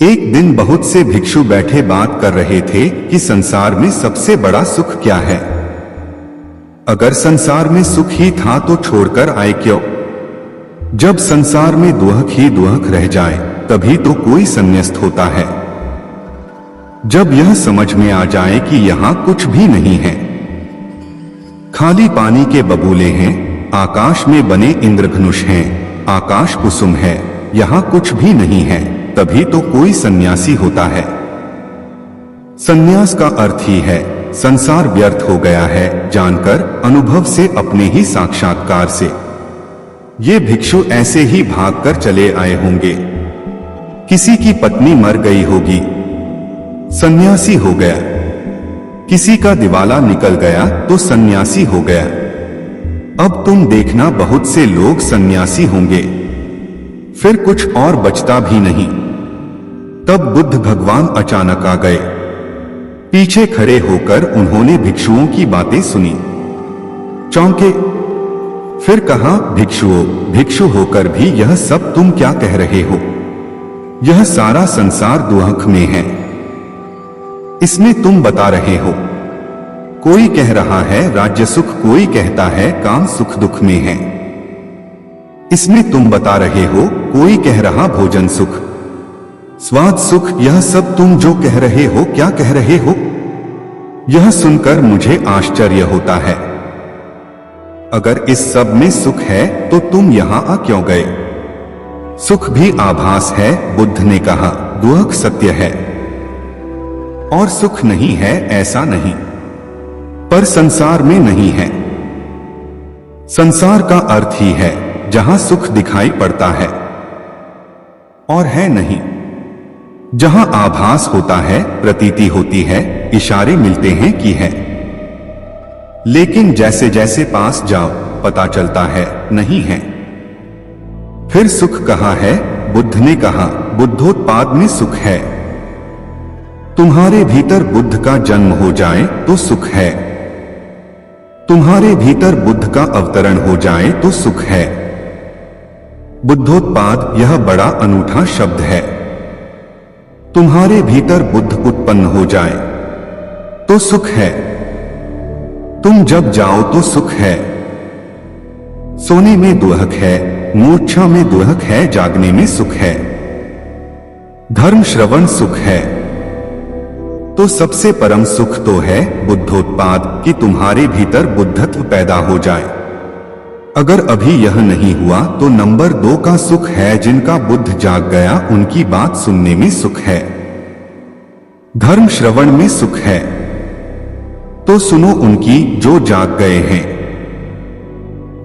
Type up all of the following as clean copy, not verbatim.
एक दिन बहुत से भिक्षु बैठे बात कर रहे थे कि संसार में सबसे बड़ा सुख क्या है। अगर संसार में सुख ही था तो छोड़कर आए क्यों? जब संसार में दुहक ही दुहक रह जाए तभी तो कोई संन्यास्त होता है। जब यह समझ में आ जाए कि यहाँ कुछ भी नहीं है, खाली पानी के बबूले हैं, आकाश में बने इंद्रधनुष हैं, आकाश कुसुम है, यहाँ कुछ भी नहीं है, तभी तो कोई सन्यासी होता है। सन्यास का अर्थ ही है संसार व्यर्थ हो गया है जानकर, अनुभव से, अपने ही साक्षात्कार से। ये भिक्षु ऐसे ही भागकर चले आए होंगे। किसी की पत्नी मर गई होगी, सन्यासी हो गया। किसी का दिवाला निकल गया तो सन्यासी हो गया। अब तुम देखना बहुत से लोग सन्यासी होंगे, फिर कुछ और बचता भी नहीं। तब बुद्ध भगवान अचानक आ गए। पीछे खड़े होकर उन्होंने भिक्षुओं की बातें सुनी, चौंके। फिर कहा, भिक्षुओं, भिक्षु होकर भी यह सब तुम क्या कह रहे हो? यह सारा संसार दुहक में है, इसमें तुम बता रहे हो। कोई कह रहा है राज्य सुख, कोई कहता है काम सुख दुख में है, इसमें तुम बता रहे हो। कोई कह रहा भोजन सुख, स्वाद सुख, यह सब तुम जो कह रहे हो क्या कह रहे हो? यह सुनकर मुझे आश्चर्य होता है। अगर इस सब में सुख है तो तुम यहां आ क्यों गए? सुख भी आभास है, बुद्ध ने कहा, दुहक सत्य है और सुख नहीं है ऐसा नहीं, पर संसार में नहीं है। संसार का अर्थ ही है जहां सुख दिखाई पड़ता है और है नहीं, जहां आभास होता है, प्रतीति होती है, इशारे मिलते हैं कि है, लेकिन जैसे जैसे पास जाओ पता चलता है नहीं है। फिर सुख कहाँ है? बुद्ध ने कहा, बुद्धोत्पाद में सुख है। तुम्हारे भीतर बुद्ध का जन्म हो जाए तो सुख है, तुम्हारे भीतर बुद्ध का अवतरण हो जाए तो सुख है। बुद्धोत्पाद यह बड़ा अनूठा शब्द है। तुम्हारे भीतर बुद्ध उत्पन्न हो जाए तो सुख है, तुम जब जाओ तो सुख है। सोने में दुहक है, मूर्छा में दुहक है, जागने में सुख है। धर्म श्रवण सुख है, तो सबसे परम सुख तो है बुद्धोत्पाद, कि तुम्हारे भीतर बुद्धत्व पैदा हो जाए। अगर अभी यह नहीं हुआ तो नंबर 2 का सुख है, जिनका बुद्ध जाग गया उनकी बात सुनने में सुख है। धर्म श्रवण में सुख है, तो सुनो उनकी जो जाग गए हैं,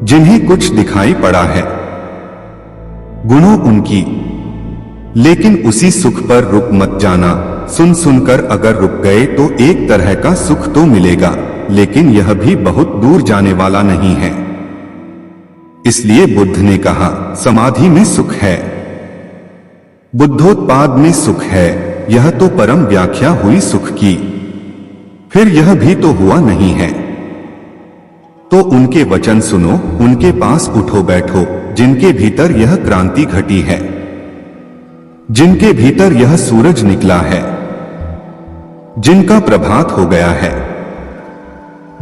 जिन्हें कुछ दिखाई पड़ा है, गुणों उनकी। लेकिन उसी सुख पर रुक मत जाना। सुन सुनकर अगर रुक गए तो एक तरह का सुख तो मिलेगा, लेकिन यह भी बहुत दूर जाने वाला नहीं है। इसलिए बुद्ध ने कहा, समाधि में सुख है, बुद्धोत्पाद में सुख है, यह तो परम व्याख्या हुई सुख की। फिर यह भी तो हुआ नहीं है, तो उनके वचन सुनो, उनके पास उठो बैठो, जिनके भीतर यह क्रांति घटी है, जिनके भीतर यह सूरज निकला है, जिनका प्रभात हो गया है,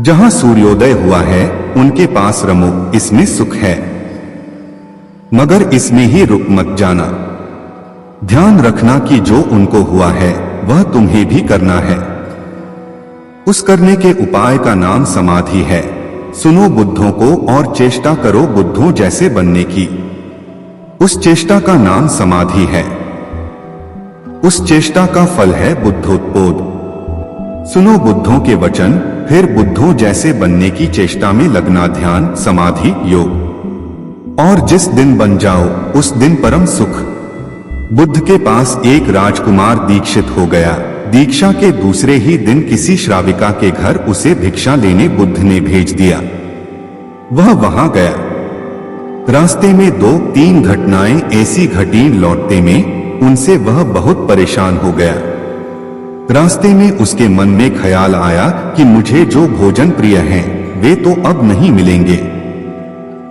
जहां सूर्योदय हुआ है, उनके पास रमो, इसमें सुख है। मगर इसमें ही रुक मत जाना। ध्यान रखना कि जो उनको हुआ है वह तुम्हें भी करना है। उस करने के उपाय का नाम समाधि है। सुनो बुद्धों को और चेष्टा करो बुद्धों जैसे बनने की। उस चेष्टा का नाम समाधि है। उस चेष्टा का फल है बुद्धोत्पाद। सुनो बुद्धों के वचन, फिर बुद्धों जैसे बनने की चेष्टा में लगना, ध्यान, समाधि, योग। और जिस दिन बन जाओ उस दिन परम सुख। बुद्ध के पास एक राजकुमार दीक्षित हो गया। दीक्षा के दूसरे ही दिन किसी श्राविका के घर उसे भिक्षा लेने बुद्ध ने भेज दिया। वह वहां गया। रास्ते में 2-3 घटनाएं ऐसी घटी, लौटते में उनसे वह बहुत परेशान हो गया। रास्ते में उसके मन में ख्याल आया कि मुझे जो भोजन प्रिय हैं वे तो अब नहीं मिलेंगे।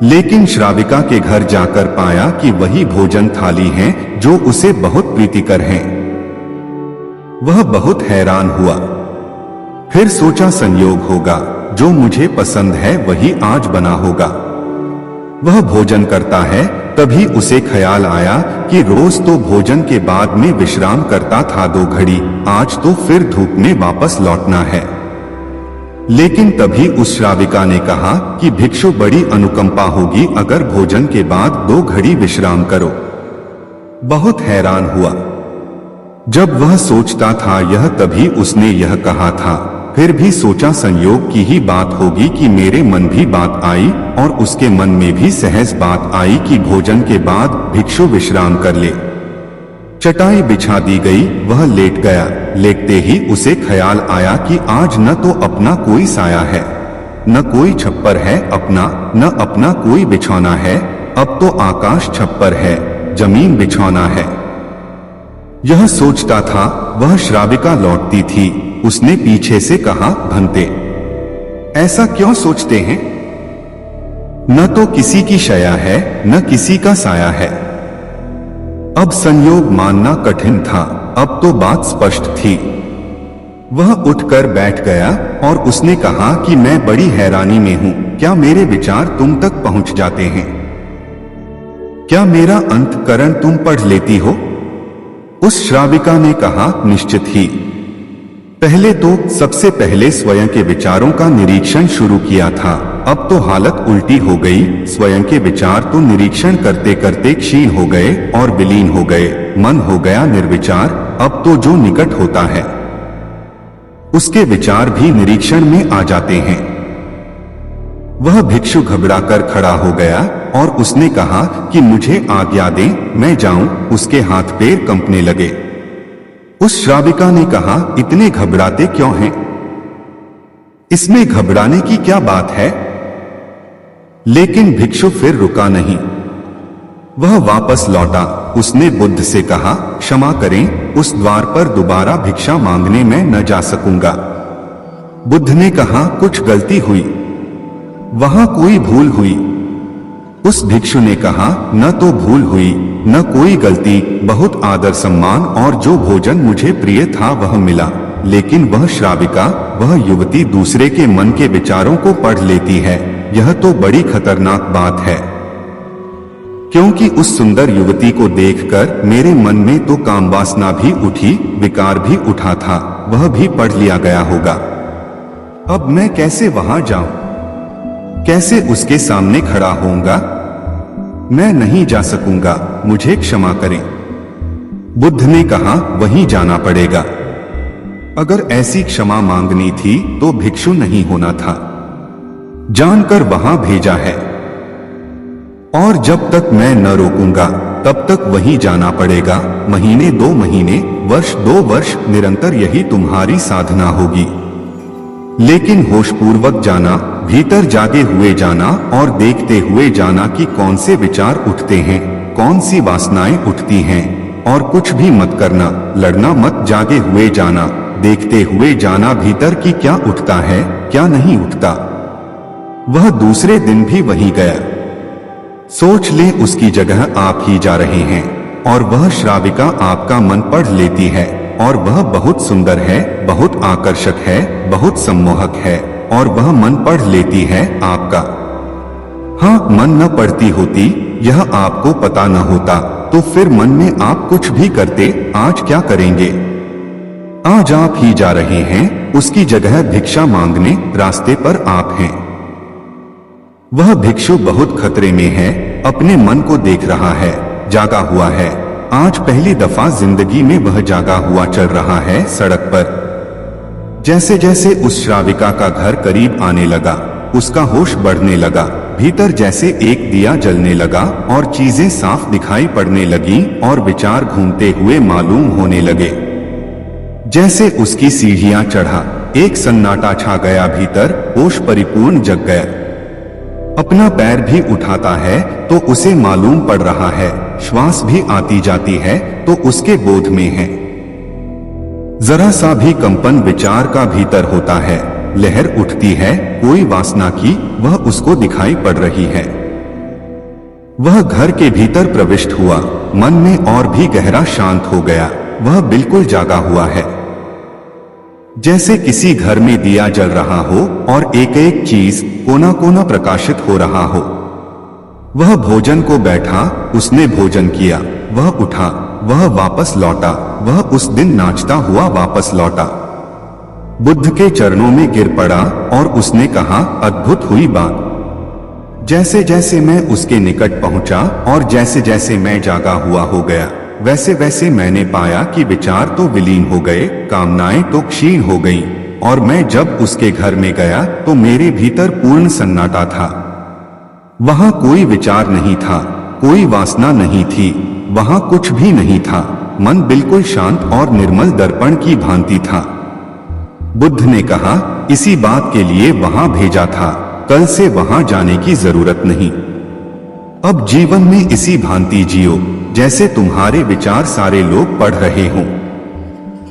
लेकिन श्राविका के घर जाकर पाया कि वही भोजन थाली हैं जो उसे बहुत प्रीतिकर हैं। वह बहुत हैरान हुआ। फिर सोचा संयोग होगा, जो मुझे पसंद है वही आज बना होगा। वह भोजन करता है, तभी उसे ख्याल आया कि रोज तो भोजन के बाद में विश्राम करता था 2 घड़ी, आज तो फिर धूप में वापस लौटना है। लेकिन तभी उस श्राविका ने कहा कि भिक्षु बड़ी अनुकंपा होगी अगर भोजन के बाद 2 घड़ी विश्राम करो। बहुत हैरान हुआ। जब वह सोचता था यह, तभी उसने यह कहा था। फिर भी सोचा संयोग की ही बात होगी कि मेरे मन भी बात आई और उसके मन में भी सहज बात आई कि भोजन के बाद भिक्षु विश्राम कर ले। चटाई बिछा दी गई, वह लेट गया। लेटते ही उसे ख्याल आया कि आज न तो अपना कोई साया है, न कोई छप्पर है अपना, न अपना कोई बिछौना है। अब तो आकाश छप्पर है, जमीन बिछौना है। यह सोचता था, वह श्राविका लौटती थी। उसने पीछे से कहा, भंते, ऐसा क्यों सोचते हैं? न तो किसी की शया है, न किसी का साया है। अब संयोग मानना कठिन था, अब तो बात स्पष्ट थी। वह उठकर बैठ गया और उसने कहा कि मैं बड़ी हैरानी में हूं, क्या मेरे विचार तुम तक पहुंच जाते हैं? क्या मेरा अंतःकरण तुम पढ़ लेती हो? उस श्राविका ने कहा, निश्चित ही। पहले तो सबसे पहले स्वयं के विचारों का निरीक्षण शुरू किया था, अब तो हालत उल्टी हो गई। स्वयं के विचार तो निरीक्षण करते करते क्षीण हो गए और विलीन हो गए, मन हो गया निर्विचार। अब तो जो निकट होता है उसके विचार भी निरीक्षण में आ जाते हैं। वह भिक्षु घबराकर खड़ा हो गया और उसने कहा कि मुझे आज्ञा दें, मैं जाऊं। उसके हाथ पैर कंपने लगे। उस श्राविका ने कहा, इतने घबराते क्यों हैं? इसमें घबराने की क्या बात है? लेकिन भिक्षु फिर रुका नहीं। वह वापस लौटा। उसने बुद्ध से कहा, क्षमा करें, उस द्वार पर दोबारा भिक्षा मांगने में न जा सकूंगा। बुद्ध ने कहा, कुछ गलती हुई, वहां कोई भूल हुई। उस भिक्षु ने कहा, न तो भूल हुई न कोई गलती, बहुत आदर सम्मान और जो भोजन मुझे प्रिय था वह मिला। लेकिन वह श्राविका, वह युवती दूसरे के मन के विचारों को पढ़ लेती है। यह तो बड़ी खतरनाक बात है, क्योंकि उस सुंदर युवती को देखकर मेरे मन में तो कामवासना भी उठी, विकार भी उठा था, वह भी पढ़ लिया गया होगा। अब मैं कैसे वहां जाऊं? कैसे उसके सामने खड़ा होऊंगा? मैं नहीं जा सकूंगा, मुझे क्षमा करें। बुद्ध ने कहा, वहीं जाना पड़ेगा। अगर ऐसी क्षमा मांगनी थी तो भिक्षु नहीं होना था, जानकर वहां भेजा है। और जब तक मैं न रोकूंगा तब तक वहीं जाना पड़ेगा। महीने 2 महीने, वर्ष 2 वर्ष, निरंतर यही तुम्हारी साधना होगी। लेकिन होशपूर्वक जाना, भीतर जागे हुए जाना और देखते हुए जाना कि कौन से विचार उठते हैं, कौन सी वासनाएं उठती हैं, और कुछ भी मत करना, लड़ना मत, जागे हुए जाना, देखते हुए जाना भीतर की क्या उठता है क्या नहीं उठता। वह दूसरे दिन भी वहीं गया। सोच ले, उसकी जगह आप ही जा रहे हैं और वह श्राविका आपका मन पढ़ लेती है। और वह बहुत सुंदर है, बहुत आकर्षक है, बहुत सम्मोहक है और वह मन पढ़ लेती है आपका। हाँ, मन न पढ़ती होती, यह आपको पता न होता तो फिर मन में आप कुछ भी करते। आज क्या करेंगे? आज आप ही जा रहे हैं, उसकी जगह भिक्षा मांगने रास्ते पर आप हैं। वह भिक्षु बहुत खतरे में है, अपने मन को देख रहा है, जागा हुआ है। आज पहली दफा जिंदगी में वह जागा हुआ चल रहा है सड़क पर। जैसे जैसे उस श्राविका का घर करीब आने लगा, उसका होश बढ़ने लगा। भीतर जैसे एक दिया जलने लगा और चीजें साफ दिखाई पड़ने लगी और विचार घूमते हुए मालूम होने लगे। जैसे उसकी सीढ़ियां चढ़ा, एक सन्नाटा छा गया। भीतर होश परिपूर्ण जग गया। अपना पैर भी उठाता है तो उसे मालूम पड़ रहा है, श्वास भी आती जाती है तो उसके बोध में है। जरा सा भी कंपन विचार का भीतर होता है, लहर उठती है कोई वासना की, वह उसको दिखाई पड़ रही है। वह घर के भीतर प्रविष्ट हुआ, मन में और भी गहरा शांत हो गया। वह बिल्कुल जागा हुआ है। जैसे किसी घर में दिया जल रहा हो और एक एक चीज कोना कोना प्रकाशित हो रहा हो। वह भोजन को बैठा, उसने भोजन किया, वह उठा, वह वापस लौटा, वह उस दिन नाचता हुआ वापस लौटा। बुद्ध के चरणों में गिर पड़ा और उसने कहा, अद्भुत हुई बात। जैसे जैसे मैं उसके निकट पहुंचा और जैसे जैसे मैं जागा हुआ हो गया, वैसे वैसे मैंने पाया कि विचार तो विलीन हो गए, कामनाएं तो क्षीण हो गईं, और मैं जब उसके घर में गया तो मेरे भीतर पूर्ण सन्नाटा था। वहां कोई विचार नहीं था, कोई वासना नहीं थी, वहां कुछ भी नहीं था। मन बिल्कुल शांत और निर्मल दर्पण की भांति था। बुद्ध ने कहा, इसी बात के लिए वहां भेजा था, कल से वहां जाने की जरूरत नहीं। अब जीवन में इसी भांति जियो जैसे तुम्हारे विचार सारे लोग पढ़ रहे हों।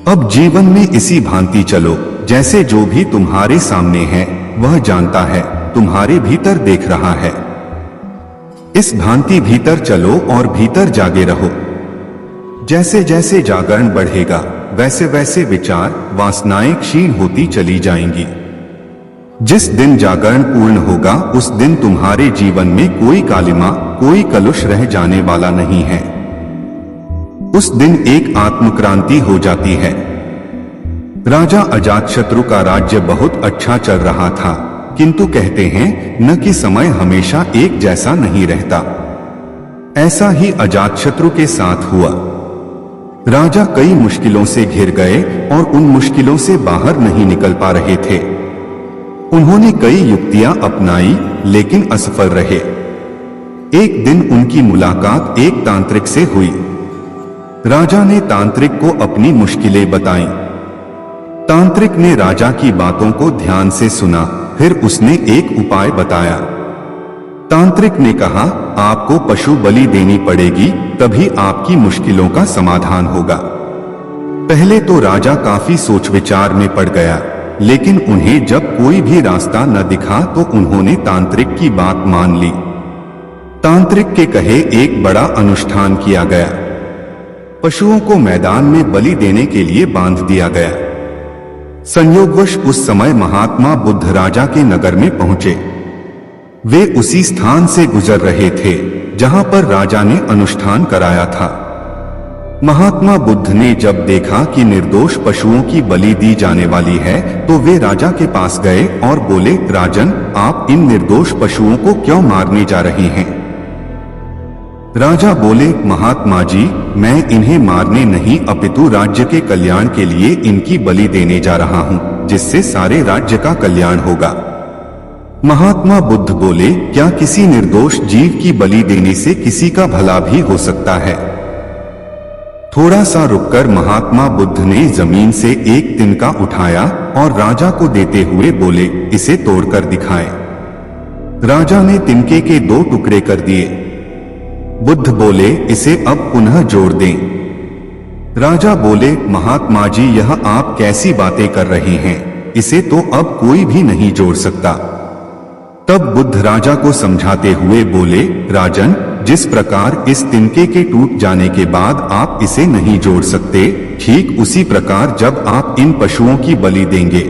अब जीवन में इसी भांति चलो जैसे जो भी तुम्हारे सामने है वह जानता है, तुम्हारे भीतर देख रहा है। इस भांति भीतर चलो और भीतर जागे रहो। जैसे जैसे जागरण बढ़ेगा वैसे वैसे विचार वासनाएं क्षीण होती चली जाएंगी। जिस दिन जागरण पूर्ण होगा उस दिन तुम्हारे जीवन में कोई कालिमा, कोई कलुष रह जाने वाला नहीं है। उस दिन एक आत्मक्रांति हो जाती है। राजा अजातशत्रु का राज्य बहुत अच्छा चल रहा था, किंतु कहते हैं न कि समय हमेशा एक जैसा नहीं रहता। ऐसा ही अजातशत्रु के साथ हुआ। राजा कई मुश्किलों से घिर गए और उन मुश्किलों से बाहर नहीं निकल पा रहे थे। उन्होंने कई युक्तियां अपनाई लेकिन असफल रहे। एक दिन उनकी मुलाकात एक तांत्रिक से हुई। राजा ने तांत्रिक को अपनी मुश्किलें बताईं। तांत्रिक ने राजा की बातों को ध्यान से सुना, फिर उसने एक उपाय बताया। तांत्रिक ने कहा, आपको पशु बलि देनी पड़ेगी, तभी आपकी मुश्किलों का समाधान होगा। पहले तो राजा काफी सोच विचार में पड़ गया, लेकिन उन्हें जब कोई भी रास्ता न दिखा तो उन्होंने तांत्रिक की बात मान ली। तांत्रिक के कहे एक बड़ा अनुष्ठान किया गया। पशुओं को मैदान में बलि देने के लिए बांध दिया गया। संयोगवश उस समय महात्मा बुद्ध राजा के नगर में पहुंचे। वे उसी स्थान से गुजर रहे थे जहां पर राजा ने अनुष्ठान कराया था। महात्मा बुद्ध ने जब देखा कि निर्दोष पशुओं की बलि दी जाने वाली है तो वे राजा के पास गए और बोले, राजन, आप इन निर्दोष पशुओं को क्यों मारने जा रहे हैं? राजा बोले, महात्मा जी, मैं इन्हें मारने नहीं अपितु राज्य के कल्याण के लिए इनकी बलि देने जा रहा हूं, जिससे सारे राज्य का कल्याण होगा। महात्मा बुद्ध बोले, क्या किसी निर्दोष जीव की बलि देने से किसी का भला भी हो सकता है? थोड़ा सा रुककर महात्मा बुद्ध ने जमीन से एक तिनका उठाया और राजा को देते हुए बोले, इसे तोड़कर दिखाएं। राजा ने तिनके के 2 टुकड़े कर दिए। बुद्ध बोले, इसे अब पुनः जोड़ दें। राजा बोले, महात्मा जी, यह आप कैसी बातें कर रहे हैं? इसे तो अब कोई भी नहीं जोड़ सकता। तब बुद्ध राजा को समझाते हुए बोले, राजन, जिस प्रकार इस तिनके के टूट जाने के बाद आप इसे नहीं जोड़ सकते, ठीक उसी प्रकार जब आप इन पशुओं की बलि देंगे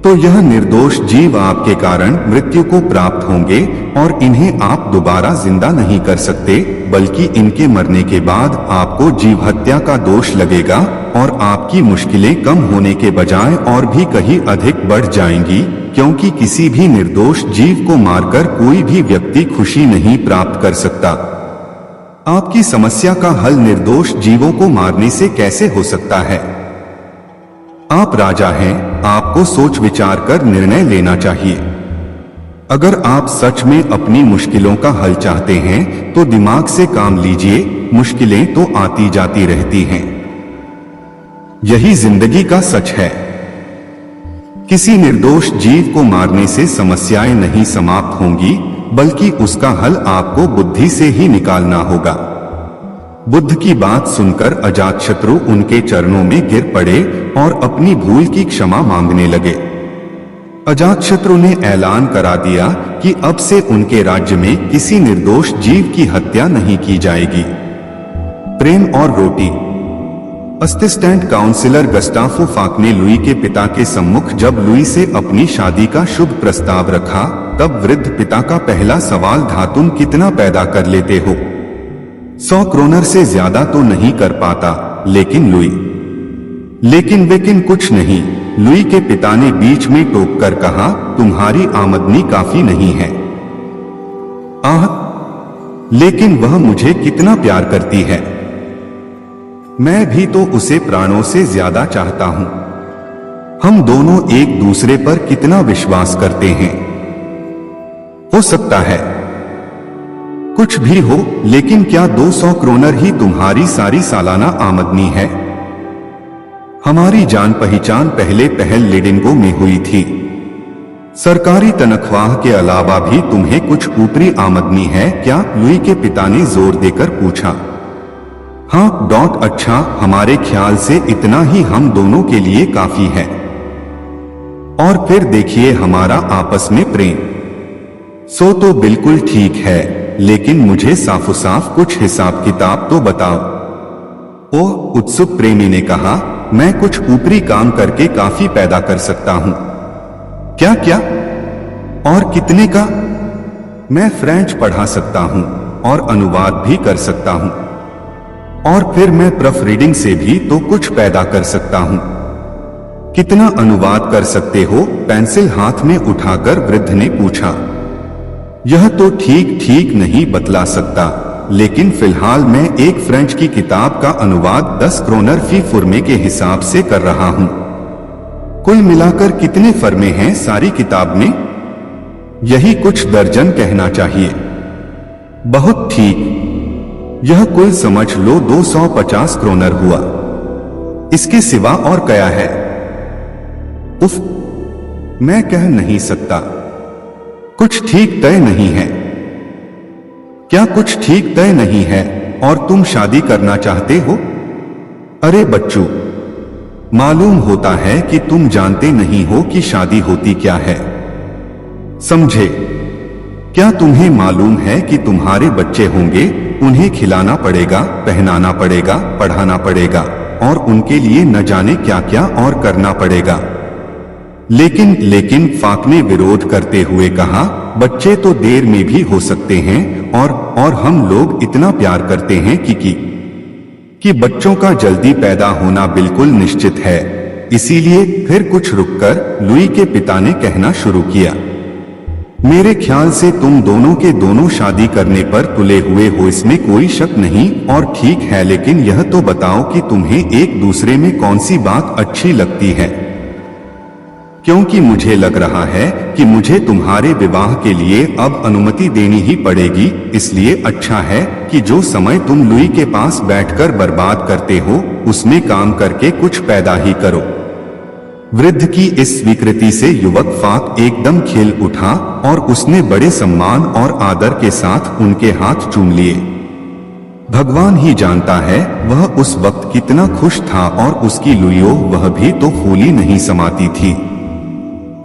तो यह निर्दोष जीव आपके कारण मृत्यु को प्राप्त होंगे और इन्हें आप दोबारा जिंदा नहीं कर सकते, बल्कि इनके मरने के बाद आपको जीव हत्या का दोष लगेगा और आपकी मुश्किलें कम होने के बजाय और भी कहीं अधिक बढ़ जाएंगी, क्योंकि किसी भी निर्दोष जीव को मारकर कोई भी व्यक्ति खुशी नहीं प्राप्त कर सकता। आपकी समस्या का हल निर्दोष जीवों को मारने से कैसे हो सकता है? आप राजा हैं, आपको सोच विचार कर निर्णय लेना चाहिए। अगर आप सच में अपनी मुश्किलों का हल चाहते हैं तो दिमाग से काम लीजिए, मुश्किलें तो आती जाती रहती हैं। यही जिंदगी का सच है। किसी निर्दोष जीव को मारने से समस्याएं नहीं समाप्त होंगी, बल्कि उसका हल आपको बुद्धि से ही निकालना होगा। बुद्ध की बात सुनकर अजातशत्रु उनके चरणों में गिर पड़े और अपनी भूल की क्षमा मांगने लगे। अजातशत्रु ने ऐलान करा दिया कि अब से उनके राज्य में किसी निर्दोष जीव की हत्या नहीं की जाएगी। प्रेम और रोटी। असिस्टेंट काउंसिलर गस्टाफो फाक ने लुई के पिता के सम्मुख जब लुई से अपनी शादी का शुभ प्रस्ताव रखा, तब वृद्ध पिता का पहला सवाल था, तुम कितना पैदा कर लेते हो? 100 क्रोनर से ज्यादा तो नहीं कर पाता, लेकिन कुछ नहीं। लुई के पिता ने बीच में टोक कर कहा, तुम्हारी आमदनी काफी नहीं है। आह, लेकिन वह मुझे कितना प्यार करती है। मैं भी तो उसे प्राणों से ज्यादा चाहता हूं। हम दोनों एक दूसरे पर कितना विश्वास करते हैं। हो सकता है कुछ भी हो, लेकिन क्या 200 क्रोनर ही तुम्हारी सारी सालाना आमदनी है? हमारी जान पहचान पहले पहल लिडिंगो में हुई थी। सरकारी तनख्वाह के अलावा भी तुम्हें कुछ ऊपरी आमदनी है क्या? लुई के पिता ने जोर देकर पूछा। हाँ, अच्छा, हमारे ख्याल से इतना ही हम दोनों के लिए काफी है। और फिर देखिए हमारा आपस में प्रेम। सो तो बिल्कुल ठीक है, लेकिन मुझे साफो साफ कुछ हिसाब किताब तो बताओ। ओह, उत्सुक प्रेमी ने कहा, मैं कुछ ऊपरी काम करके काफी पैदा कर सकता हूं। क्या क्या? और कितने का? मैं फ्रेंच पढ़ा सकता हूं और अनुवाद भी कर सकता हूं, और फिर मैं प्रूफ रीडिंग से भी तो कुछ पैदा कर सकता हूं। कितना अनुवाद कर सकते हो? पेंसिल हाथ में उठाकर वृद्ध ने पूछा। यह तो ठीक नहीं बतला सकता, लेकिन फिलहाल मैं एक फ्रेंच की किताब का अनुवाद 10 क्रोनर फी फुरमे के हिसाब से कर रहा हूं। कुल मिलाकर कितने फर्मे हैं सारी किताब में? यही कुछ दर्जन कहना चाहिए। बहुत ठीक, यह कुल समझ लो 250 क्रोनर हुआ। इसके सिवा और क्या है? उफ, मैं कह नहीं सकता। कुछ ठीक तय नहीं है। क्या कुछ ठीक तय नहीं है? और तुम शादी करना चाहते हो? अरे बच्चू, मालूम होता है कि तुम जानते नहीं हो कि शादी होती क्या है। समझे? क्या तुम्हें मालूम है कि तुम्हारे बच्चे होंगे, उन्हें खिलाना पड़ेगा, पहनाना पड़ेगा, पढ़ाना पड़ेगा, और उनके लिए न जाने क्या क्या और करना पड़ेगा। लेकिन फाक ने विरोध करते हुए कहा, बच्चे तो देर में भी हो सकते हैं, और हम लोग इतना प्यार करते हैं कि बच्चों का जल्दी पैदा होना बिल्कुल निश्चित है। इसीलिए फिर कुछ रुककर लुई के पिता ने कहना शुरू किया, मेरे ख्याल से तुम दोनों के दोनों शादी करने पर तुले हुए हो, इसमें कोई शक नहीं। और ठीक है, लेकिन यह तो बताओ कि तुम्हें एक दूसरे में कौन सी बात अच्छी लगती है, क्योंकि मुझे लग रहा है कि मुझे तुम्हारे विवाह के लिए अब अनुमति देनी ही पड़ेगी। इसलिए अच्छा है कि जो समय तुम लुई के पास बैठकर बर्बाद करते हो, उसमें काम करके कुछ पैदा ही करो। वृद्ध की इस स्वीकृति से युवक फाक एकदम खिल उठा और उसने बड़े सम्मान और आदर के साथ उनके हाथ चूम लिए। भगवान ही जानता है वह उस वक्त कितना खुश था, और उसकी लुइयो वह भी तो फूली नहीं समाती थी।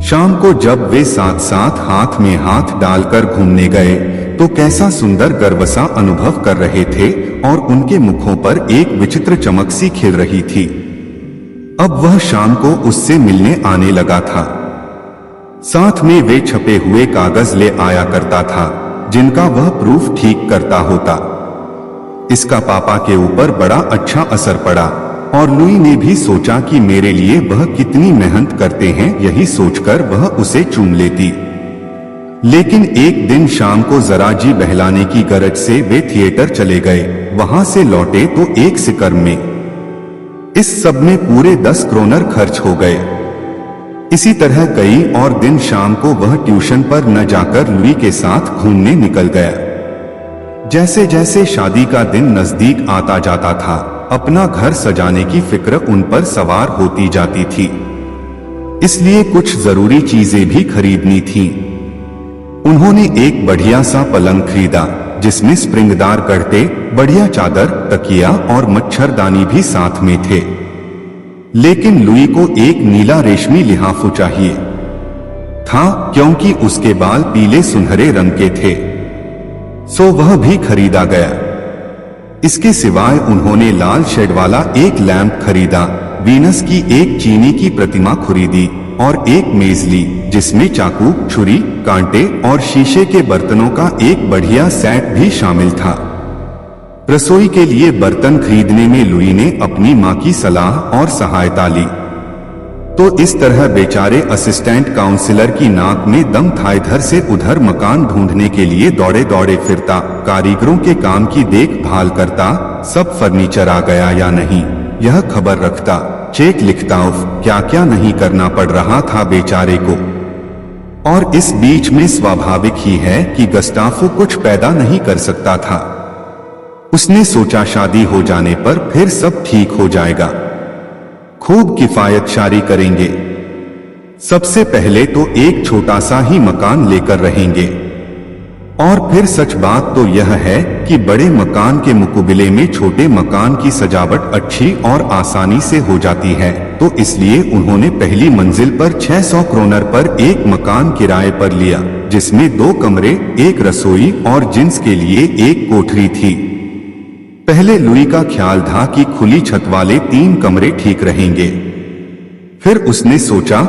शाम को जब वे साथ साथ हाथ में हाथ डालकर घूमने गए तो कैसा सुंदर गर्व सा अनुभव कर रहे थे, और उनके मुखों पर एक विचित्र चमक सी खिल रही थी। अब वह शाम को उससे मिलने आने लगा था। साथ में वे छपे हुए कागज ले आया करता था, जिनका वह प्रूफ ठीक करता होता। इसका पापा के ऊपर बड़ा अच्छा असर पड़ा, और लुई ने भी सोचा कि मेरे लिए वह कितनी मेहनत करते हैं। यही सोचकर वह उसे चूम लेती। लेकिन एक दिन शाम को जरा जी बहलाने की गरज से वे थिएटर चले गए। वहां से लौटे तो एक सिकर्म में। इस सब में पूरे 10 क्रोनर खर्च हो गए। इसी तरह कई और दिन शाम को वह ट्यूशन पर न जाकर लुई के साथ घूमने निकल गया। जैसे जैसे शादी का दिन नजदीक आता जाता था, अपना घर सजाने की फिक्र उन पर सवार होती जाती थी। इसलिए कुछ जरूरी चीजें भी खरीदनी थीं। उन्होंने एक बढ़िया सा पलंग खरीदा, जिसमें स्प्रिंगदार गड्ढे, बढ़िया चादर, तकिया और मच्छरदानी भी साथ में थे। लेकिन लुई को एक नीला रेशमी लिहाफू चाहिए था, क्योंकि उसके बाल पीले सुनहरे रंग के थे। सो वह भी खरीदा गया। इसके सिवाय उन्होंने लाल शेड वाला एक लैंप खरीदा, वीनस की एक चीनी की प्रतिमा खरीदी और एक मेज ली जिसमें चाकू, छुरी, कांटे और शीशे के बर्तनों का एक बढ़िया सेट भी शामिल था। रसोई के लिए बर्तन खरीदने में लुई ने अपनी मां की सलाह और सहायता ली। तो इस तरह बेचारे असिस्टेंट काउंसिलर की नाक में दम था। इधर से उधर मकान ढूंढने के लिए दौड़े दौड़े फिरता, कारीगरों के काम की देखभाल करता, सब फर्नीचर आ गया या नहीं यह खबर रखता, चेक लिखता, क्या क्या नहीं करना पड़ रहा था बेचारे को। और इस बीच में स्वाभाविक ही है कि गस्टाफो कुछ पैदा नहीं कर सकता था। उसने सोचा शादी हो जाने पर फिर सब ठीक हो जाएगा, खूब किफायतशारी करेंगे। सबसे पहले तो एक छोटा सा ही मकान लेकर रहेंगे। और फिर सच बात तो यह है कि बड़े मकान के मुकाबले में छोटे मकान की सजावट अच्छी और आसानी से हो जाती है। तो इसलिए उन्होंने पहली मंजिल पर 600 क्रोनर पर एक मकान किराए पर लिया, जिसमें 2 कमरे, एक रसोई और जिन्स के लिए एक कोठरी थी। पहले लुई का ख्याल था कि खुली छत वाले 3 कमरे ठीक रहेंगे। फिर उसने सोचा,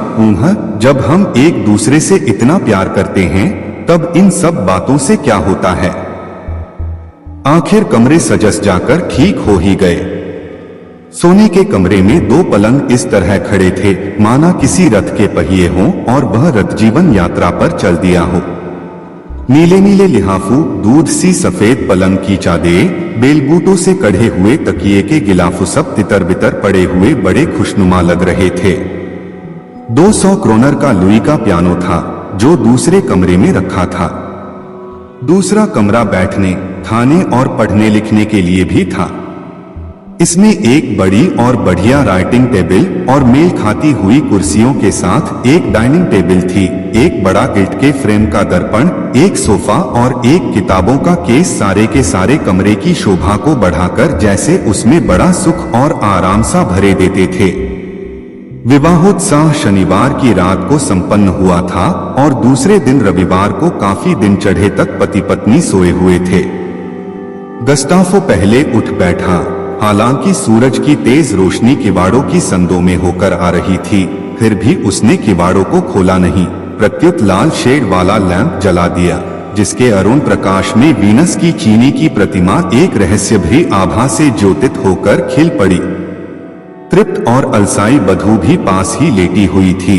जब हम एक दूसरे से इतना प्यार करते हैं तब इन सब बातों से क्या होता है। आखिर कमरे सजस जाकर ठीक हो ही गए। सोने के कमरे में 2 पलंग इस तरह खड़े थे माना किसी रथ के पहिए हों और वह रथ जीवन यात्रा पर चल दिया हो। नीले नीले लिहाफू, दूध सी सफेद पलंग की चादरें, बेलबूटों से कढ़े हुए तकिए के गिलाफू सब तितर बितर पड़े हुए बड़े खुशनुमा लग रहे थे। 200 क्रोनर का लुई का पियानो था जो दूसरे कमरे में रखा था। दूसरा कमरा बैठने, खाने और पढ़ने लिखने के लिए भी था। इसमें एक बड़ी और बढ़िया राइटिंग टेबल और मेल खाती हुई कुर्सियों के साथ एक डाइनिंग टेबल थी, एक बड़ा गिल्ट के फ्रेम का दर्पण, एक सोफा और एक किताबों का केस सारे के सारे कमरे की शोभा को बढ़ाकर जैसे उसमें बड़ा सुख और आराम सा भरे देते थे। विवाहोत्साह शनिवार की रात को संपन्न हुआ था और दूसरे दिन रविवार को काफी दिन चढ़े तक पति पत्नी सोए हुए थे। गस्टाफो पहले उठ बैठा, हालांकि सूरज की तेज रोशनी किवाड़ों की संदों में होकर आ रही थी, फिर भी उसने किवाड़ों को खोला नहीं। प्रत्युत लाल शेड वाला लैंप जला दिया, जिसके अरुण प्रकाश में वीनस की चीनी की प्रतिमा एक रहस्यभरी आभा से ज्योतित होकर खिल पड़ी। तृप्त और अलसाई बधू भी पास ही लेटी हुई थी।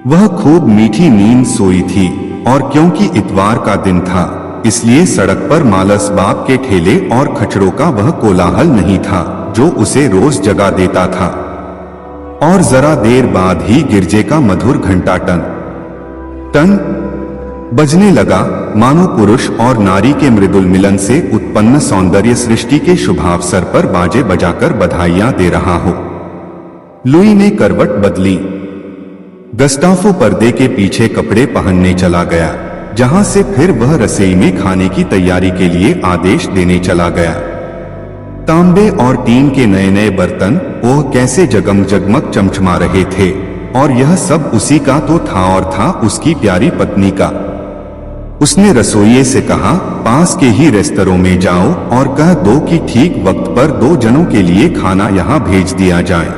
वह खूब मीठी नींद सोई थी और क्योंकि इतवार का दिन था इसलिए सड़क पर मालस बाप के ठेले और खचड़ों का वह कोलाहल नहीं था जो उसे रोज जगा देता था। और जरा देर बाद ही गिरजे का मधुर घंटा टन टन बजने लगा, मानो पुरुष और नारी के मृदुल मिलन से उत्पन्न सौंदर्य सृष्टि के शुभावसर पर बाजे बजाकर बधाइयां दे रहा हो। लुई ने करवट बदली। गस्टाफो पर्दे के पीछे कपड़े पहनने चला गया, जहां से फिर वह रसोई में खाने की तैयारी के लिए आदेश देने चला गया। तांबे और टीन के नए नए बर्तन ओह कैसे जगमग चमचमा रहे थे, और यह सब उसी का तो था और था उसकी प्यारी पत्नी का। उसने रसोइये से कहा, पास के ही रेस्तरों में जाओ और कह दो कि ठीक वक्त पर 2 जनों के लिए खाना यहाँ भेज दिया जाए।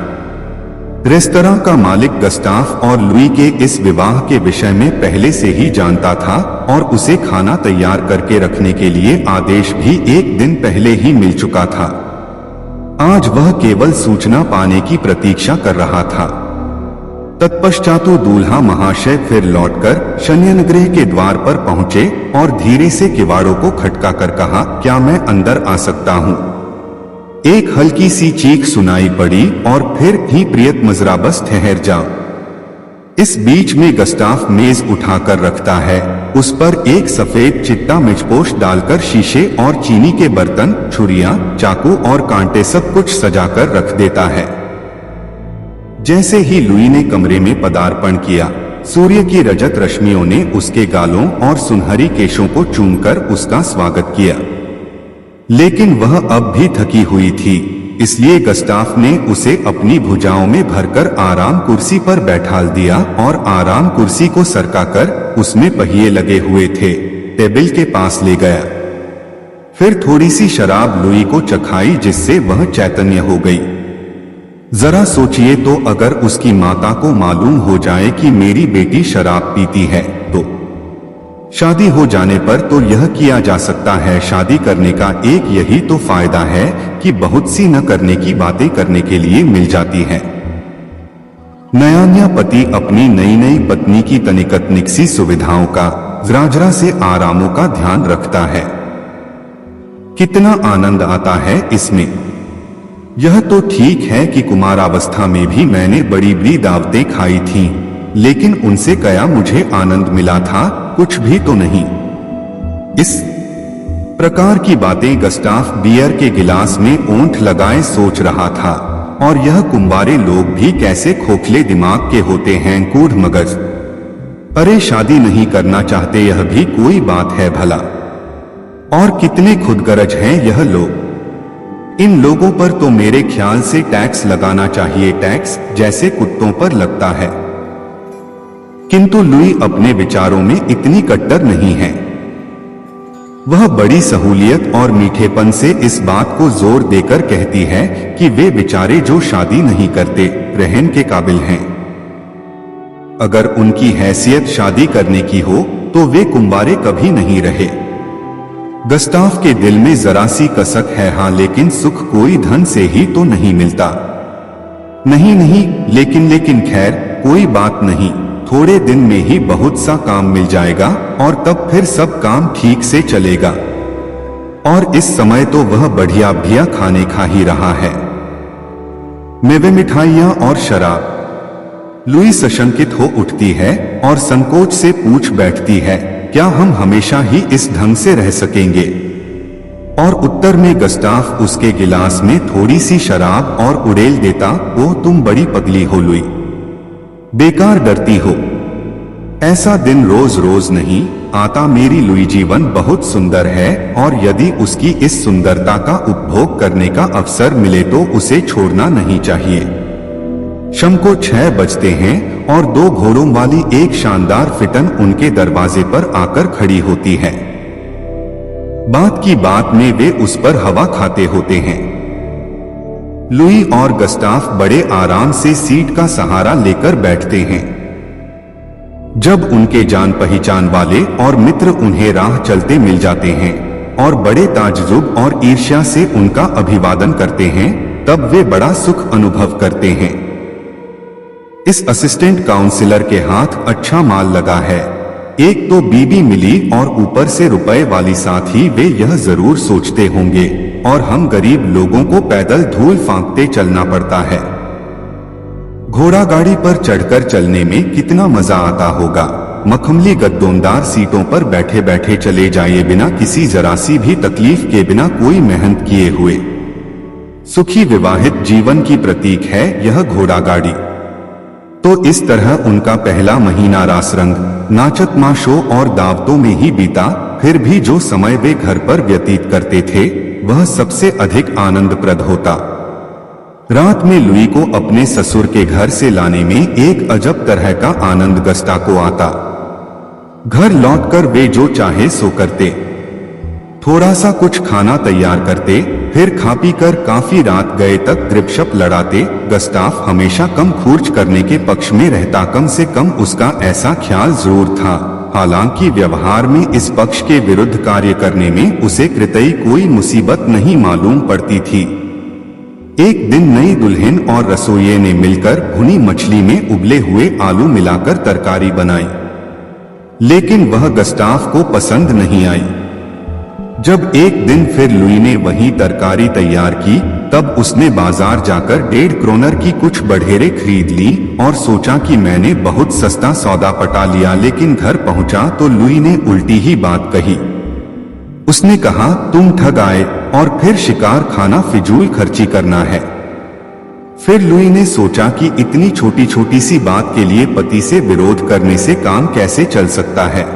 रेस्तरां का मालिक गस्टाफ और लुई के इस विवाह के विषय में पहले से ही जानता था और उसे खाना तैयार करके रखने के लिए आदेश भी 1 दिन पहले ही मिल चुका था। आज वह केवल सूचना पाने की प्रतीक्षा कर रहा था। तत्पश्चातु दूल्हा महाशय फिर लौटकर शयनगृह के द्वार पर पहुंचे और धीरे से किवाड़ों को खटका कर कहा, क्या मैं अंदर आ सकता हूं? एक हल्की सी चीख सुनाई पड़ी और फिर ही प्रियतम जरा बस ठहर जाओ। इस बीच में गस्टाफ मेज उठाकर रखता है, उस पर एक सफेद चिट्टा मिचपोश डालकर शीशे और चीनी के बर्तन, छुरियां, चाकू और कांटे सब कुछ सजाकर रख देता है। जैसे ही लुई ने कमरे में पदार्पण किया, सूर्य की रजत रश्मियों ने उसके गालों और सुनहरी केशों को चूमकर उसका स्वागत किया। लेकिन वह अब भी थकी हुई थी, इसलिए गस्टाफ ने उसे अपनी भुजाओं में भरकर आराम कुर्सी पर बैठाल दिया और आराम कुर्सी को सरकाकर, उसमें पहिए लगे हुए थे, टेबल के पास ले गया। फिर थोड़ी सी शराब लुई को चखाई जिससे वह चैतन्य हो गई। जरा सोचिए तो अगर उसकी माता को मालूम हो जाए कि मेरी बेटी शराब पीती है तो शादी हो जाने पर तो यह किया जा सकता है। शादी करने का एक यही तो फायदा है कि बहुत सी न करने की बातें करने के लिए मिल जाती है। नया पति अपनी नई नई पत्नी की तनिक सी सुविधाओं का, जरा से आरामों का ध्यान रखता है। कितना आनंद आता है इसमें। यह तो ठीक है कि कुमारावस्था में भी मैंने बड़ी बड़ी दावतें खाई थीं, लेकिन उनसे क्या मुझे आनंद मिला था? कुछ भी तो नहीं। इस प्रकार की बातें गस्टाफ बियर के गिलास में ओंठ लगाए सोच रहा था। और यह कुंवारे लोग भी कैसे खोखले दिमाग के होते हैं, कूढ़ मगज। अरे शादी नहीं करना चाहते यह भी कोई बात है भला। और कितने खुदगर्ज हैं यह लोग। इन लोगों पर तो मेरे ख्याल से टैक्स लगाना चाहिए, टैक्स जैसे कुत्तों पर लगता है। किंतु लुई अपने विचारों में इतनी कट्टर नहीं है। वह बड़ी सहूलियत और मीठेपन से इस बात को जोर देकर कहती है कि वे बेचारे जो शादी नहीं करते रहन के काबिल हैं। अगर उनकी हैसियत शादी करने की हो तो वे कुंवारे कभी नहीं रहे। गस्टाफ के दिल में जरा सी कसक है, हाँ, लेकिन सुख कोई धन से ही तो नहीं मिलता। नहीं, लेकिन खैर कोई बात नहीं, थोड़े दिन में ही बहुत सा काम मिल जाएगा और तब फिर सब काम ठीक से चलेगा। और इस समय तो वह बढ़िया बढ़िया खाने खा ही रहा है, मेवे, मिठाइयां और शराब। लुई सशंकित हो उठती है और संकोच से पूछ बैठती है, क्या हम हमेशा ही इस ढंग से रह सकेंगे? और उत्तर में गस्टाफ उसके गिलास में थोड़ी सी शराब और उड़ेल देता, ओह तुम बड़ी पगली हो लुई, बेकार डरती हो। ऐसा दिन रोज रोज नहीं आता मेरी लुई। जीवन बहुत सुंदर है और यदि उसकी इस सुंदरता का उपभोग करने का अवसर मिले तो उसे छोड़ना नहीं चाहिए। शाम को 6 बजते हैं और 2 घोड़ों वाली एक शानदार फिटन उनके दरवाजे पर आकर खड़ी होती है। बात की बात में वे उस पर हवा खाते होते हैं। लुई और गस्टाफ बड़े आराम से सीट का सहारा लेकर बैठते हैं। जब उनके जान पहचान वाले और मित्र उन्हें राह चलते मिल जाते हैं और बड़े ताज्जुब और ईर्ष्या से उनका अभिवादन करते हैं, तब वे बड़ा सुख अनुभव करते हैं। इस असिस्टेंट काउंसिलर के हाथ अच्छा माल लगा है। एक तो बीबी मिली और ऊपर से रुपए वाली, साथ ही वे यह जरूर सोचते होंगे और हम गरीब लोगों को पैदल धूल फांकते चलना पड़ता है। घोड़ा गाड़ी पर चढ़कर चलने में कितना मजा आता होगा। मखमली गद्दोंदार सीटों पर बैठे बैठे चले जाइए, बिना किसी जरा सी भी तकलीफ के, बिना कोई मेहनत किए हुए। सुखी विवाहित जीवन की प्रतीक है यह घोड़ा गाड़ी। तो इस तरह उनका पहला महीना रासरंग, नाचत माशो और दावतों में ही बीता। फिर भी जो समय वे घर पर व्यतीत करते थे वह सबसे अधिक आनंदप्रद होता। रात में लुई को अपने ससुर के घर से लाने में एक अजब तरह का आनंद गस्टा को आता। घर लौटकर वे जो चाहे सो करते, थोड़ा सा कुछ खाना तैयार करते, फिर खा पी कर काफी रात गए तक गपशप लड़ाते। गस्टाफ हमेशा कम खर्च करने के पक्ष में रहता, कम से कम उसका ऐसा ख्याल जरूर था। हालांकि व्यवहार में इस पक्ष के विरुद्ध कार्य करने में उसे कृतई कोई मुसीबत नहीं मालूम पड़ती थी। एक दिन नई दुल्हन और रसोइये ने मिलकर भुनी मछली में उबले हुए आलू मिलाकर तरकारी बनाई, लेकिन वह गस्टाफ को पसंद नहीं आई। जब एक दिन फिर लुई ने वही तरकारी तैयार की, तब उसने बाजार जाकर 1.5 क्रोनर की कुछ बढ़ेरे खरीद ली और सोचा कि मैंने बहुत सस्ता सौदा पटा लिया। लेकिन घर पहुंचा तो लुई ने उल्टी ही बात कही। उसने कहा, तुम ठग आए और फिर शिकार खाना फिजूल खर्ची करना है। फिर लुई ने सोचा कि इतनी छोटी छोटी सी बात के लिए पति से विरोध करने से काम कैसे चल सकता है।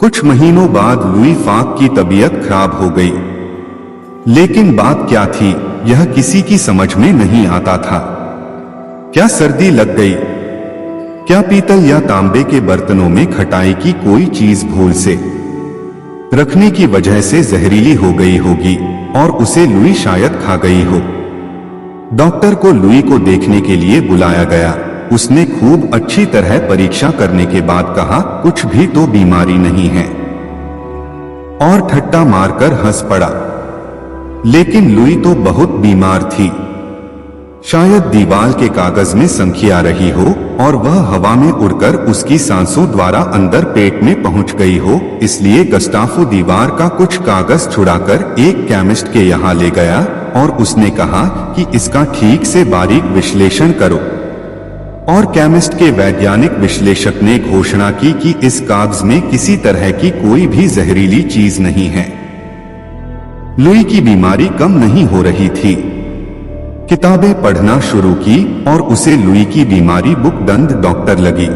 कुछ महीनों बाद लुई फाक की तबीयत खराब हो गई, लेकिन बात क्या थी यह किसी की समझ में नहीं आता था। क्या सर्दी लग गई? क्या पीतल या तांबे के बर्तनों में खटाई की कोई चीज भूल से रखने की वजह से जहरीली हो गई होगी और उसे लुई शायद खा गई हो। डॉक्टर को लुई को देखने के लिए बुलाया गया। उसने खूब अच्छी तरह परीक्षा करने के बाद कहा, कुछ भी तो बीमारी नहीं है, और ठट्टा मारकर हंस पड़ा। लेकिन लुई तो बहुत बीमार थी। शायद दीवार के कागज में संख्या आ रही हो और वह हवा में उड़कर उसकी सांसों द्वारा अंदर पेट में पहुंच गई हो। इसलिए गस्ताफो दीवार का कुछ कागज छुड़ाकर एक केमिस्ट के यहाँ ले गया और उसने कहा कि इसका ठीक से बारीक विश्लेषण करो। और केमिस्ट के वैज्ञानिक विश्लेषक ने घोषणा की कि इस कागज में किसी तरह की कोई भी जहरीली चीज नहीं है। लुई की बीमारी कम नहीं हो रही थी। किताबें पढ़ना शुरू की और उसे लुई की बीमारी बुक दंद डॉक्टर लगी।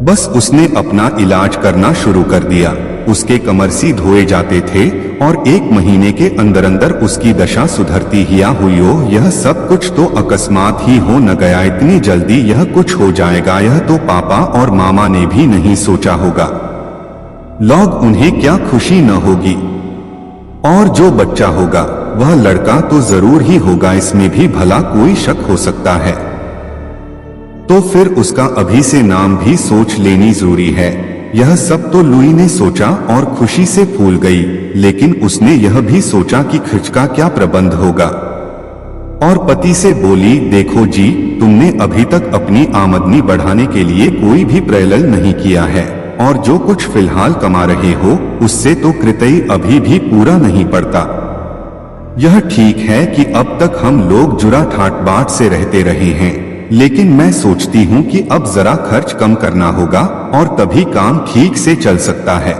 बस उसने अपना इलाज करना शुरू कर दिया। उसके कमरसी धोए जाते थे और 1 महीने के अंदर अंदर उसकी दशा सुधरती ही हुई हो। यह सब कुछ तो अकस्मात ही हो न गया। इतनी जल्दी यह कुछ हो जाएगा, यह तो पापा और मामा ने भी नहीं सोचा होगा। लोग उन्हें क्या खुशी न होगी। और जो बच्चा होगा वह लड़का तो जरूर ही होगा, इसमें भी भला कोई शक हो सकता है। तो फिर उसका अभी से नाम भी सोच लेनी जरूरी है। यह सब तो लुई ने सोचा और खुशी से फूल गई। लेकिन उसने यह भी सोचा कि खर्च का क्या प्रबंध होगा। और पति से बोली, देखो जी, तुमने अभी तक अपनी आमदनी बढ़ाने के लिए कोई भी प्रयत्न नहीं किया है और जो कुछ फिलहाल कमा रहे हो उससे तो कृतई अभी भी पूरा नहीं पड़ता। यह ठीक है कि अब तक हम लोग जुरा ठाट बाट से रहते रहे हैं, लेकिन मैं सोचती हूँ कि अब जरा खर्च कम करना होगा और तभी काम ठीक से चल सकता है।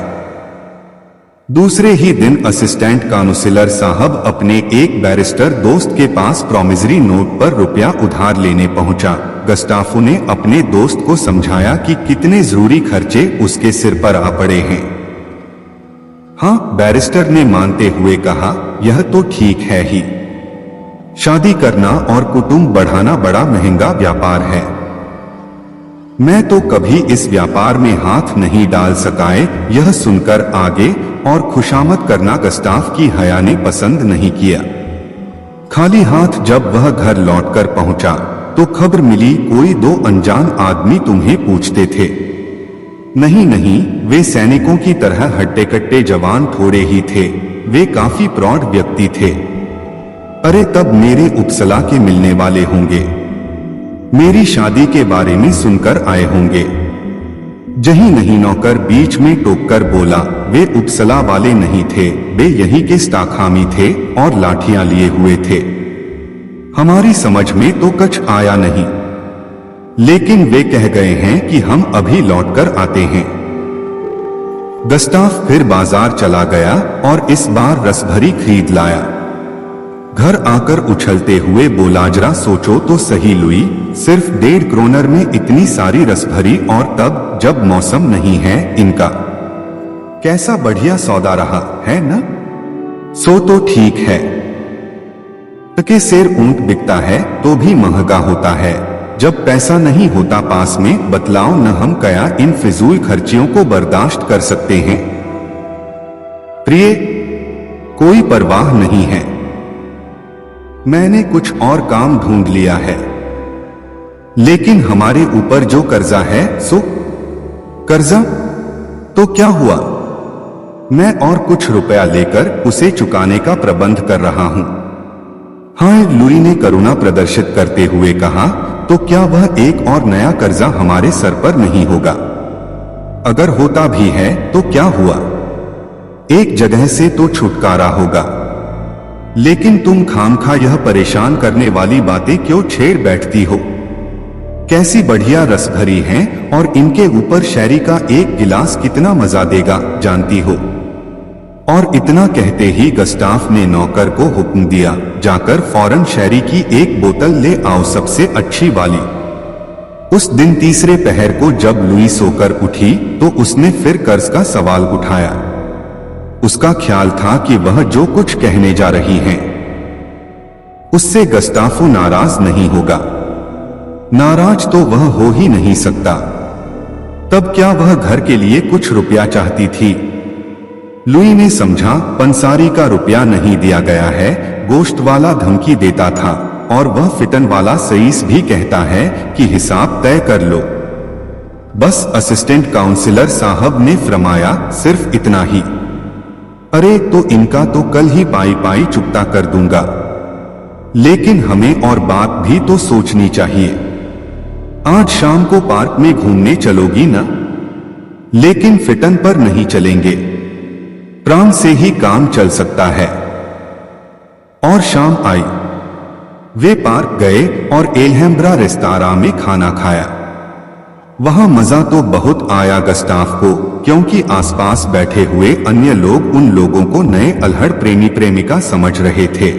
दूसरे ही दिन असिस्टेंट काउंसलर साहब अपने एक बैरिस्टर दोस्त के पास प्रॉमिसरी नोट पर रुपया उधार लेने पहुंचा। गस्ताफो ने अपने दोस्त को समझाया कि कितने जरूरी खर्चे उसके सिर पर आ पड़े हैं। हाँ, बैरिस्टर ने मानते हुए कहा, यह तो ठीक है ही। शादी करना और कुटुंब बढ़ाना बड़ा महंगा व्यापार है। मैं तो कभी इस व्यापार में हाथ नहीं डाल सकाए। यह सुनकर आगे और खुशामद करना गस्ताफ की हया ने पसंद नहीं किया। खाली हाथ जब वह घर लौटकर पहुंचा तो खबर मिली, कोई 2 अनजान आदमी तुम्हें पूछते थे। नहीं नहीं, वे सैनिकों की तरह हट्टे कट्टे जवान थोड़े ही थे, वे काफी प्रौढ़ व्यक्ति थे। अरे तब मेरे उपसला के मिलने वाले होंगे, मेरी शादी के बारे में सुनकर आए होंगे। जही नहीं नौकर बीच में टोककर बोला, वे उपसला वाले नहीं थे, वे यहीं के स्टाखामी थे और लाठियां लिए हुए थे। हमारी समझ में तो कुछ आया नहीं, लेकिन वे कह गए हैं कि हम अभी लौटकर आते हैं। गस्ताफ फिर बाजार चला गया और इस बार रसभरी खरीद लाया। घर आकर उछलते हुए बोला, जरा सोचो तो सही लुई, सिर्फ 1.5 क्रोनर में इतनी सारी रसभरी, और तब जब मौसम नहीं है इनका। कैसा बढ़िया सौदा रहा है न? सो तो ठीक है। टके सेर ऊंट बिकता है तो भी महंगा होता है। जब पैसा नहीं होता पास में, बतलाओ न हम क्या इन फिजूल खर्चियों को बर्दाश्त कर सकते हैं। प्रिय, कोई परवाह नहीं है, मैंने कुछ और काम ढूंढ लिया है। लेकिन हमारे ऊपर जो कर्जा है, सो कर्जा तो क्या हुआ, मैं और कुछ रुपया लेकर उसे चुकाने का प्रबंध कर रहा हूं। हाँ, लुई ने करुणा प्रदर्शित करते हुए कहा, तो क्या वह एक और नया कर्जा हमारे सर पर नहीं होगा? अगर होता भी है तो क्या हुआ, एक जगह से तो छुटकारा होगा। लेकिन तुम खामखा यह परेशान करने वाली बातें क्यों छेड़ बैठती हो? कैसी बढ़िया रस भरी हैं और इनके ऊपर शैरी का एक गिलास कितना मजा देगा, जानती हो? और इतना कहते ही गस्ताफ ने नौकर को हुक्म दिया, जाकर फौरन शैरी की एक बोतल ले आओ, सबसे अच्छी वाली। उस दिन तीसरे पहर को जब लुई सोकर उठी तो उसने फिर कर्ज का सवाल उठाया। उसका ख्याल था कि वह जो कुछ कहने जा रही हैं उससे गस्ताफो नाराज नहीं होगा। नाराज तो वह हो ही नहीं सकता। तब क्या वह घर के लिए कुछ रुपया चाहती थी? लुई ने समझा पंसारी का रुपया नहीं दिया गया है, गोश्त वाला धमकी देता था और वह फिटन वाला सईस भी कहता है कि हिसाब तय कर लो। बस असिस्टेंट काउंसिलर साहब ने फरमाया सिर्फ इतना ही। अरे तो इनका तो कल ही पाई पाई चुकता कर दूंगा, लेकिन हमें और बात भी तो सोचनी चाहिए। आज शाम को पार्क में घूमने चलोगी ना? लेकिन फिटन पर नहीं चलेंगे, प्राण से ही काम चल सकता है। और शाम आई, वे पार्क गए और एल्हेम्ब्रा रेस्तरां में खाना खाया। वहां मजा तो बहुत आया गस्टाफ को, क्योंकि आसपास बैठे हुए अन्य लोग उन लोगों को नए अल्हड़ प्रेमी प्रेमिका समझ रहे थे।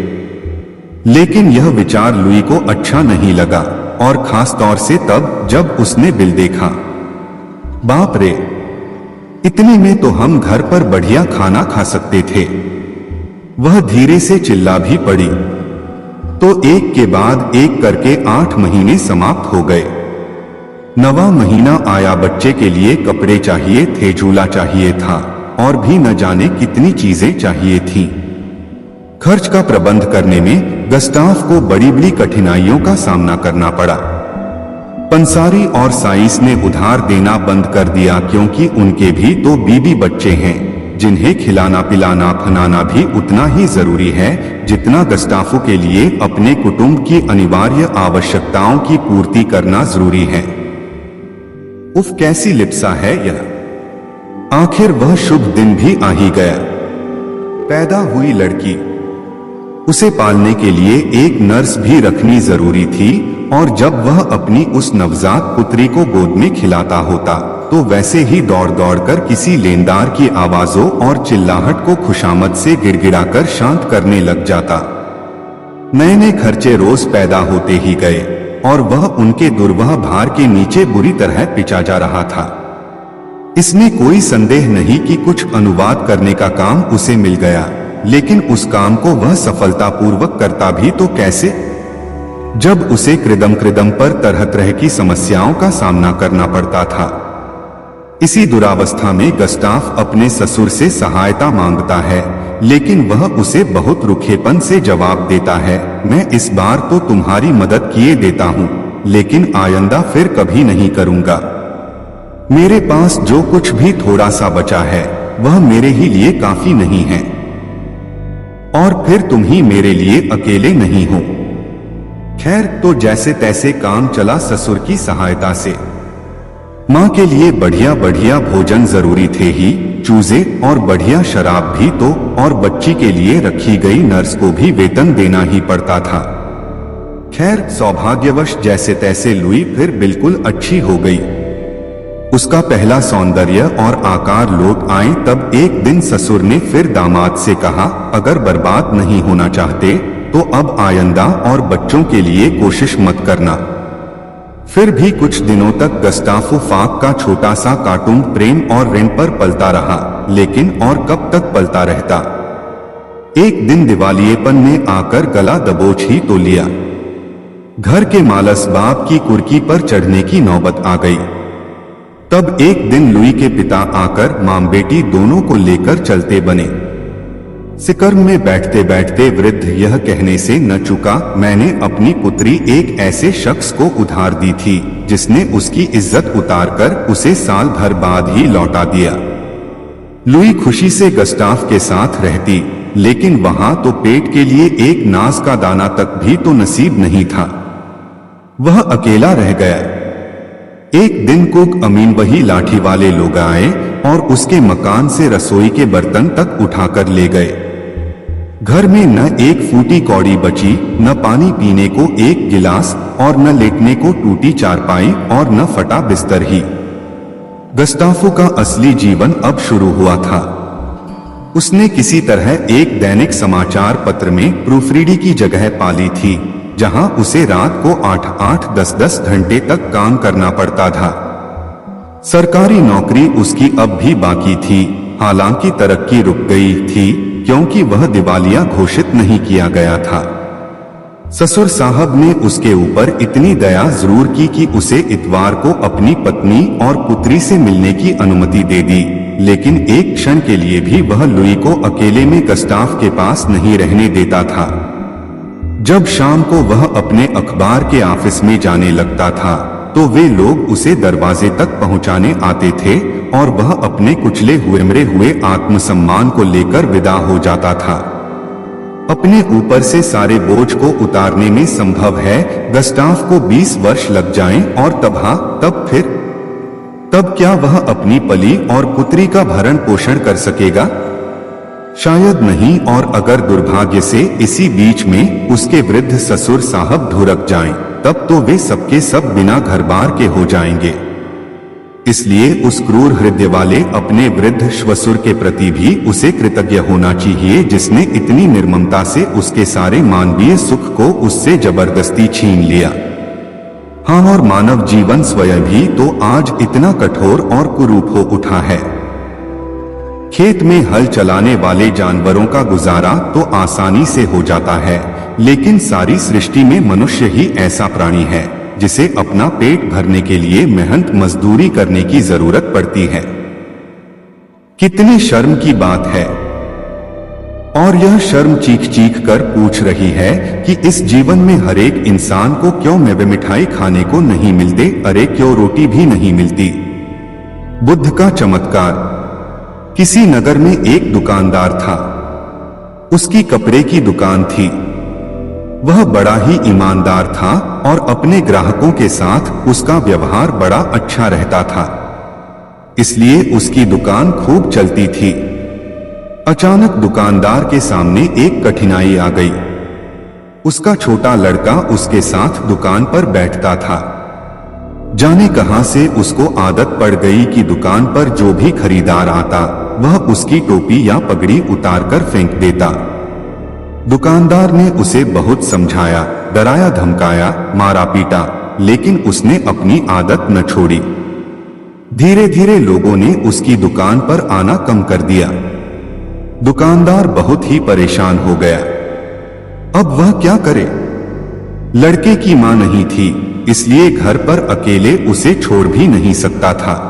लेकिन यह विचार लुई को अच्छा नहीं लगा, और खास तौर से तब जब उसने बिल देखा। बाप रे, इतने में तो हम घर पर बढ़िया खाना खा सकते थे। वह धीरे से चिल्ला भी पड़ी। तो एक के बाद एक करके 8 महीने समाप्त हो गए। 9वां महीना आया, बच्चे के लिए कपड़े चाहिए थे, झूला चाहिए था और भी न जाने कितनी चीजें चाहिए थीं। खर्च का प्रबंध करने में गस्टाफ को बड़ी बड़ी कठिनाइयों का सामना करना पड़ा। पंसारी और साइस ने उधार देना बंद कर दिया, क्योंकि उनके भी तो बीबी बच्चे हैं जिन्हें खिलाना पिलाना फनाना भी उतना ही जरूरी है जितना गस्टाफो के लिए अपने कुटुंब की अनिवार्य आवश्यकताओं की पूर्ति करना जरूरी है। उफ, कैसी लिप्सा है यह। आखिर वह शुभ दिन भी आ ही गया। पैदा हुई लड़की, उसे पालने के लिए एक नर्स भी रखनी जरूरी थी, और जब वह अपनी उस नवजात पुत्री को गोद में खिलाता होता तो वैसे ही दौड़ दौड़ कर किसी लेनदार की आवाजों और चिल्लाहट को खुशामद से गिड़गिड़ाकर शांत करने लग जाता। नए नए खर्चे रोज पैदा होते ही गए और वह उनके दुर्वह भार के नीचे बुरी तरह पिचा जा रहा था। इसमें कोई संदेह नहीं कि कुछ अनुवाद करने का काम उसे मिल गया, लेकिन उस काम को वह सफलतापूर्वक करता भी तो कैसे, जब उसे कृदम कृदम पर तरह तरह की समस्याओं का सामना करना पड़ता था। इसी दुरावस्था में गस्टाफ अपने ससुर से सहायता मांगता है, लेकिन वह उसे बहुत रुखेपन से जवाब देता है, मैं इस बार तो तुम्हारी मदद किए देता हूँ, लेकिन आइंदा फिर कभी नहीं करूँगा। मेरे पास जो कुछ भी थोड़ा सा बचा है वह मेरे ही लिए काफी नहीं है, और फिर तुम ही मेरे लिए अकेले नहीं हो। खैर, तो जैसे तैसे काम चला ससुर की सहायता से। माँ के लिए बढ़िया बढ़िया भोजन जरूरी थे ही, चूजे और बढ़िया शराब भी तो, और बच्ची के लिए रखी गई नर्स को भी वेतन देना ही पड़ता था। खैर, सौभाग्यवश जैसे तैसे लुई फिर बिल्कुल अच्छी हो गई। उसका पहला सौंदर्य और आकार लौट आए। तब एक दिन ससुर ने फिर दामाद से कहा, अगर बर्बाद नहीं होना चाहते तो अब आइंदा और बच्चों के लिए कोशिश मत करना। फिर भी कुछ दिनों तक गस्टाफो फाक का छोटा सा कार्टून प्रेम और ऋण पर पलता रहा, लेकिन और कब तक पलता रहता। एक दिन दिवालियेपन में आकर गला दबोच ही तो लिया। घर के मालस बाप की कुर्की पर चढ़ने की नौबत आ गई। तब एक दिन लुई के पिता आकर मां बेटी दोनों को लेकर चलते बने। सिकर्म में बैठते बैठते वृद्ध यह कहने से न चुका, मैंने अपनी पुत्री एक ऐसे शख्स को उधार दी थी जिसने उसकी इज्जत उतारकर उसे साल भर बाद ही लौटा दिया। लुई खुशी से गस्टाफ के साथ रहती, लेकिन वहां तो पेट के लिए एक नाज का दाना तक भी तो नसीब नहीं था। वह अकेला रह गया। एक दिन कुक अमीन वही लाठी वाले लोग आए और उसके मकान से रसोई के बर्तन तक उठाकर ले गए। घर में न एक फूटी कौड़ी बची, न पानी पीने को एक गिलास, और न लेटने को टूटी चारपाई, और न फटा बिस्तर ही। गस्टाफो का असली जीवन अब शुरू हुआ था। उसने किसी तरह एक दैनिक समाचार पत्र में प्रूफरीडी की जगह पाली थी, जहां उसे रात को 8-8, 10-10 घंटे तक काम करना पड़ता था। सरकारी नौकरी उसकी अब भी बाकी थी, हालांकि तरक्की रुक गई थी क्योंकि वह दिवालिया घोषित नहीं किया गया था। ससुर साहब ने उसके ऊपर इतनी दया जरूर की कि उसे इतवार को अपनी पत्नी और पुत्री से मिलने की अनुमति दे दी, लेकिन एक क्षण के लिए भी वह लुई को अकेले में गस्टाफ के पास नहीं रहने देता था। जब शाम को वह अपने अखबार के ऑफिस में जाने लगता था तो वे लोग उसे दरवाजे तक पहुंचाने आते थे और वह अपने कुचले हुए हुए आत्मसम्मान को लेकर विदा हो जाता था। अपने ऊपर से सारे बोझ को उतारने में संभव है गस्टाफ को 20 वर्ष लग जाएं और तब क्या वह अपनी पली और पुत्री का भरण पोषण कर सकेगा? शायद नहीं। और अगर दुर्भाग्य से इसी बीच में उसके वृद्ध ससुर साहब ढुरक जाएं, तब तो वे सबके सब बिना घर बार के हो जाएंगे। इसलिए उस क्रूर हृदय वाले अपने वृद्ध श्वसुर के प्रति भी उसे कृतज्ञ होना चाहिए जिसने इतनी निर्ममता से उसके सारे मानवीय सुख को उससे जबरदस्ती छीन लिया। हाँ, और मानव जीवन स्वयं भी तो आज इतना कठोर और कुरूप हो उठा है। खेत में हल चलाने वाले जानवरों का गुजारा तो आसानी से हो जाता है, लेकिन सारी सृष्टि में मनुष्य ही ऐसा प्राणी है जिसे अपना पेट भरने के लिए मेहनत मजदूरी करने की जरूरत पड़ती है। कितनी शर्म की बात है। और यह शर्म चीख चीख कर पूछ रही है कि इस जीवन में हर एक इंसान को क्यों मेवे मिठाई खाने को नहीं मिलते, अरे क्यों रोटी भी नहीं मिलती। बुद्ध का चमत्कार। किसी नगर में एक दुकानदार था। उसकी कपड़े की दुकान थी। वह बड़ा ही ईमानदार था और अपने ग्राहकों के साथ उसका व्यवहार बड़ा अच्छा रहता था, इसलिए उसकी दुकान खूब चलती थी। अचानक दुकानदार के सामने एक कठिनाई आ गई। उसका छोटा लड़का उसके साथ दुकान पर बैठता था। जाने कहां से उसको आदत पड़ गई कि दुकान पर जो भी खरीदार आता वह उसकी टोपी या पगड़ी उतारकर फेंक देता। दुकानदार ने उसे बहुत समझाया, डराया, धमकाया, मारा पीटा, लेकिन उसने अपनी आदत न छोड़ी। धीरे धीरे लोगों ने उसकी दुकान पर आना कम कर दिया। दुकानदार बहुत ही परेशान हो गया। अब वह क्या करे? लड़के की मां नहीं थी, इसलिए घर पर अकेले उसे छोड़ भी नहीं सकता था।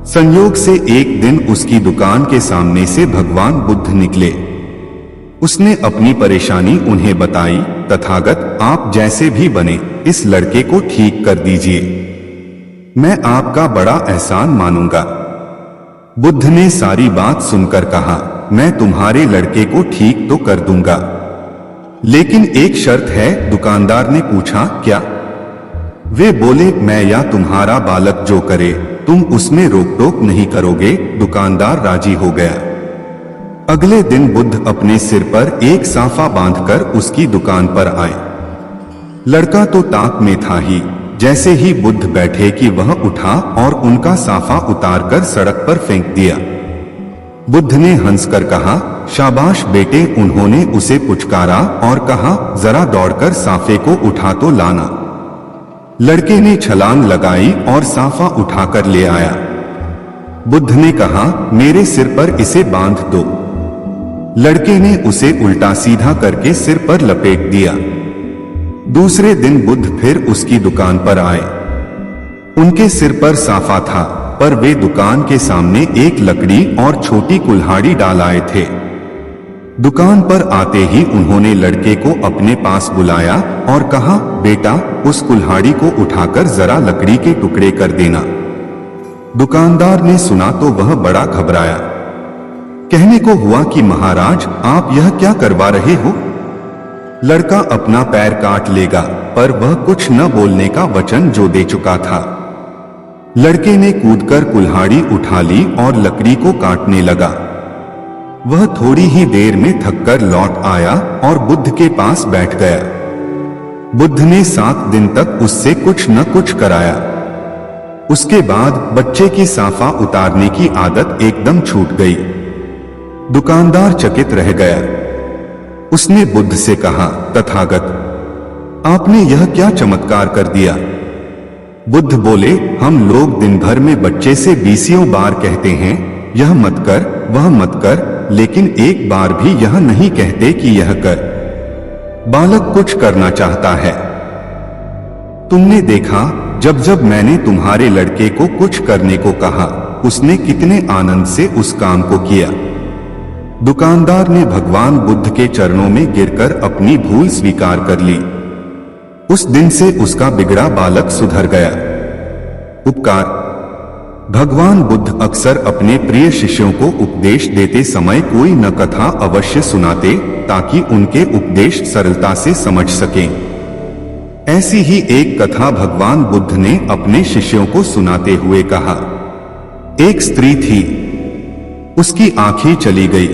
संयोग से एक दिन उसकी दुकान के सामने से भगवान बुद्ध निकले। उसने अपनी परेशानी उन्हें बताई। तथागत, आप जैसे भी बने इस लड़के को ठीक कर दीजिए, मैं आपका बड़ा एहसान मानूंगा। बुद्ध ने सारी बात सुनकर कहा, मैं तुम्हारे लड़के को ठीक तो कर दूंगा, लेकिन एक शर्त है। दुकानदार ने पूछा, क्या? वे बोले, मैं या तुम्हारा बालक जो करे तुम उसमें रोक टोक नहीं करोगे। दुकानदार राजी हो गया। अगले दिन बुद्ध अपने सिर पर एक साफा बांधकर उसकी दुकान पर आए। लड़का तो ताक में था ही। जैसे ही बुद्ध बैठे कि वह उठा और उनका साफा उतारकर सड़क पर फेंक दिया। बुद्ध ने हंसकर कहा, शाबाश बेटे। उन्होंने उसे पुचकारा और कहा, जरा दौड़कर साफे को उठा तो लाना। लड़के ने छलांग लगाई और साफा उठाकर ले आया। बुद्ध ने कहा, मेरे सिर पर इसे बांध दो। लड़के ने उसे उल्टा सीधा करके सिर पर लपेट दिया। दूसरे दिन बुद्ध फिर उसकी दुकान पर आए। उनके सिर पर साफा था, पर वे दुकान के सामने एक लकड़ी और छोटी कुल्हाड़ी डाल आए थे। दुकान पर आते ही उन्होंने लड़के को अपने पास बुलाया और कहा, बेटा, उस कुल्हाड़ी को उठाकर जरा लकड़ी के टुकड़े कर देना। दुकानदार ने सुना तो वह बड़ा घबराया। कहने को हुआ कि महाराज, आप यह क्या करवा रहे हो? लड़का अपना पैर काट लेगा, पर वह कुछ न बोलने का वचन जो दे चुका था। लड़के ने कूदकर कुल्हाड़ी उठा ली और लकड़ी को काटने लगा। वह थोड़ी ही देर में थककर लौट आया और बुद्ध के पास बैठ गया। बुद्ध ने 7 दिन तक उससे कुछ न कुछ कराया। उसके बाद बच्चे की साफा उतारने की आदत एकदम छूट गई। दुकानदार चकित रह गया। उसने बुद्ध से कहा, तथागत, आपने यह क्या चमत्कार कर दिया? बुद्ध बोले, हम लोग दिन भर में बच्चे से 20 बार कहते हैं, यह मत कर, वह मत कर, लेकिन एक बार भी यह नहीं कहते कि यह कर। बालक कुछ करना चाहता है। तुमने देखा, जब जब मैंने तुम्हारे लड़के को कुछ करने को कहा, उसने कितने आनंद से उस काम को किया। दुकानदार ने भगवान बुद्ध के चरणों में गिरकर अपनी भूल स्वीकार कर ली। उस दिन से उसका बिगड़ा बालक सुधर गया। उपकार। भगवान बुद्ध अक्सर अपने प्रिय शिष्यों को उपदेश देते समय कोई न कथा अवश्य सुनाते ताकि उनके उपदेश सरलता से समझ सकें। ऐसी ही एक कथा भगवान बुद्ध ने अपने शिष्यों को सुनाते हुए कहा। एक स्त्री थी, उसकी आंखें चली गई।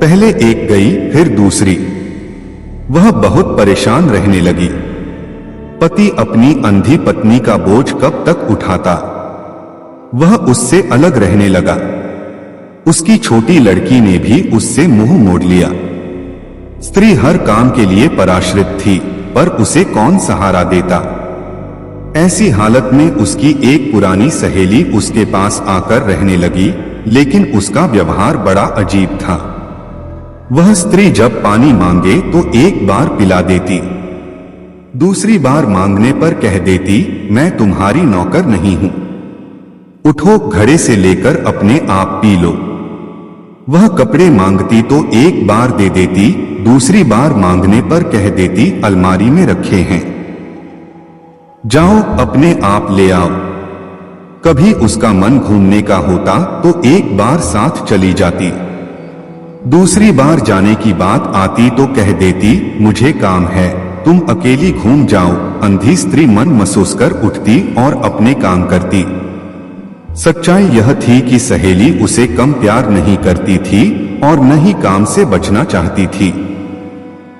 पहले एक गई, फिर दूसरी। वह बहुत परेशान रहने लगी। पति अपनी अंधी पत्नी का बोझ कब तक उठाता। वह उससे अलग रहने लगा। उसकी छोटी लड़की ने भी उससे मुंह मोड़ लिया। स्त्री हर काम के लिए पराश्रित थी, पर उसे कौन सहारा देता। ऐसी हालत में उसकी एक पुरानी सहेली उसके पास आकर रहने लगी, लेकिन उसका व्यवहार बड़ा अजीब था। वह स्त्री जब पानी मांगे तो एक बार पिला देती, दूसरी बार मांगने पर कह देती, मैं तुम्हारी नौकर नहीं हूं, उठो घड़े से लेकर अपने आप पी लो। वह कपड़े मांगती तो एक बार दे देती, दूसरी बार मांगने पर कह देती, अलमारी में रखे हैं, जाओ अपने आप ले आओ। कभी उसका मन घूमने का होता तो एक बार साथ चली जाती। दूसरी बार जाने की बात आती तो कह देती, मुझे काम है, तुम अकेली घूम जाओ। अंधी स्त्री मन महसूस कर उठती और अपने काम करती। सच्चाई यह थी कि सहेली उसे कम प्यार नहीं करती थी और न ही काम से बचना चाहती थी।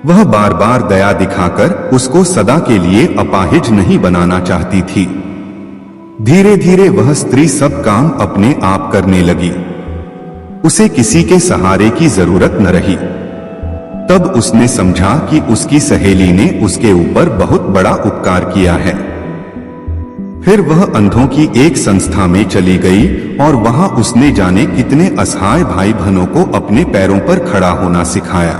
वह बार बार दया दिखाकर उसको सदा के लिए अपाहिज नहीं बनाना चाहती थी। धीरे धीरे वह स्त्री सब काम अपने आप करने लगी। उसे किसी के सहारे की जरूरत न रही। तब उसने समझा कि उसकी सहेली ने उसके ऊपर बहुत बड़ा उपकार किया है। फिर वह अंधों की एक संस्था में चली गई और वहां उसने जाने कितने असहाय भाई बहनों को अपने पैरों पर खड़ा होना सिखाया।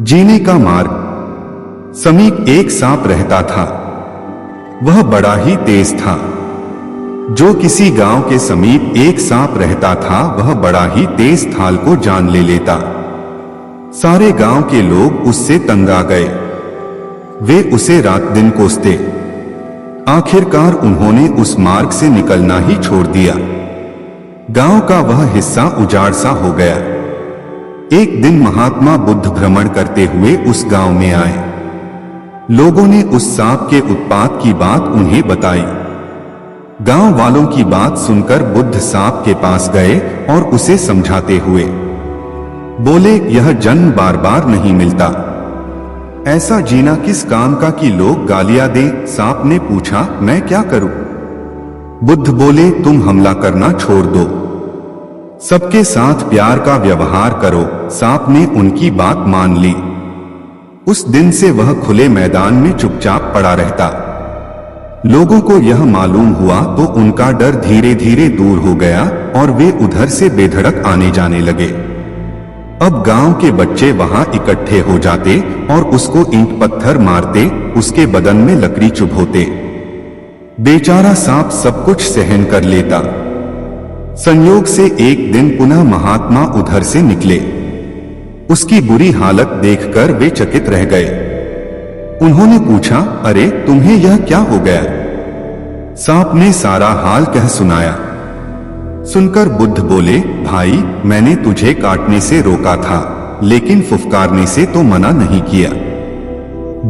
जीने का मार्ग। समीप एक सांप रहता था। वह बड़ा ही तेज था। जो किसी गांव के समीप एक सांप रहता था, वह बड़ा ही तेज थाल को जान ले लेता। सारे गांव के लोग उससे तंग आ गए। वे उसे रात दिन कोसते। आखिरकार उन्होंने उस मार्ग से निकलना ही छोड़ दिया। गांव का वह हिस्सा उजाड़ सा हो गया। एक दिन महात्मा बुद्ध भ्रमण करते हुए उस गांव में आए। लोगों ने उस सांप के उत्पात की बात उन्हें बताई। गांव वालों की बात सुनकर बुद्ध सांप के पास गए और उसे समझाते हुए बोले, यह जन्म बार बार नहीं मिलता। ऐसा जीना किस काम का कि लोग गालियां दें। सांप ने पूछा, मैं क्या करूं? बुद्ध बोले, तुम हमला करना छोड़ दो, सबके साथ प्यार का व्यवहार करो। सांप ने उनकी बात मान ली। उस दिन से वह खुले मैदान में चुपचाप पड़ा रहता। लोगों को यह मालूम हुआ तो उनका डर धीरे धीरे दूर हो गया और वे उधर से बेधड़क आने जाने लगे। अब गांव के बच्चे वहां इकट्ठे हो जाते और उसको ईंट पत्थर मारते, उसके बदन में लकड़ी चुभोते। बेचारा सांप सब कुछ सहन कर लेता। संयोग से एक दिन पुनः महात्मा उधर से निकले। उसकी बुरी हालत देखकर वे चकित रह गए। उन्होंने पूछा, अरे तुम्हें यह क्या हो गया? सांप ने सारा हाल कह सुनाया। सुनकर बुद्ध बोले, भाई मैंने तुझे काटने से रोका था, लेकिन फुफकारने से तो मना नहीं किया।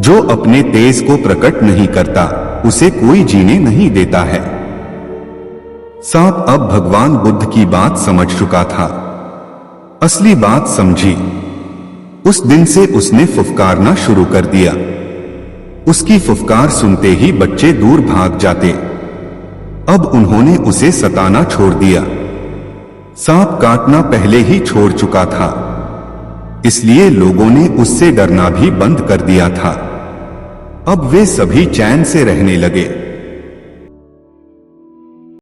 जो अपने तेज को प्रकट नहीं करता, उसे कोई जीने नहीं देता है। सांप अब भगवान बुद्ध की बात समझ चुका था। असली बात समझी। उस दिन से उसने फुफकारना शुरू कर दिया। उसकी फुफकार सुनते ही बच्चे दूर भाग जाते। अब उन्होंने उसे सताना छोड़ दिया। सांप काटना पहले ही छोड़ चुका था, इसलिए लोगों ने उससे डरना भी बंद कर दिया था। अब वे सभी चैन से रहने लगे।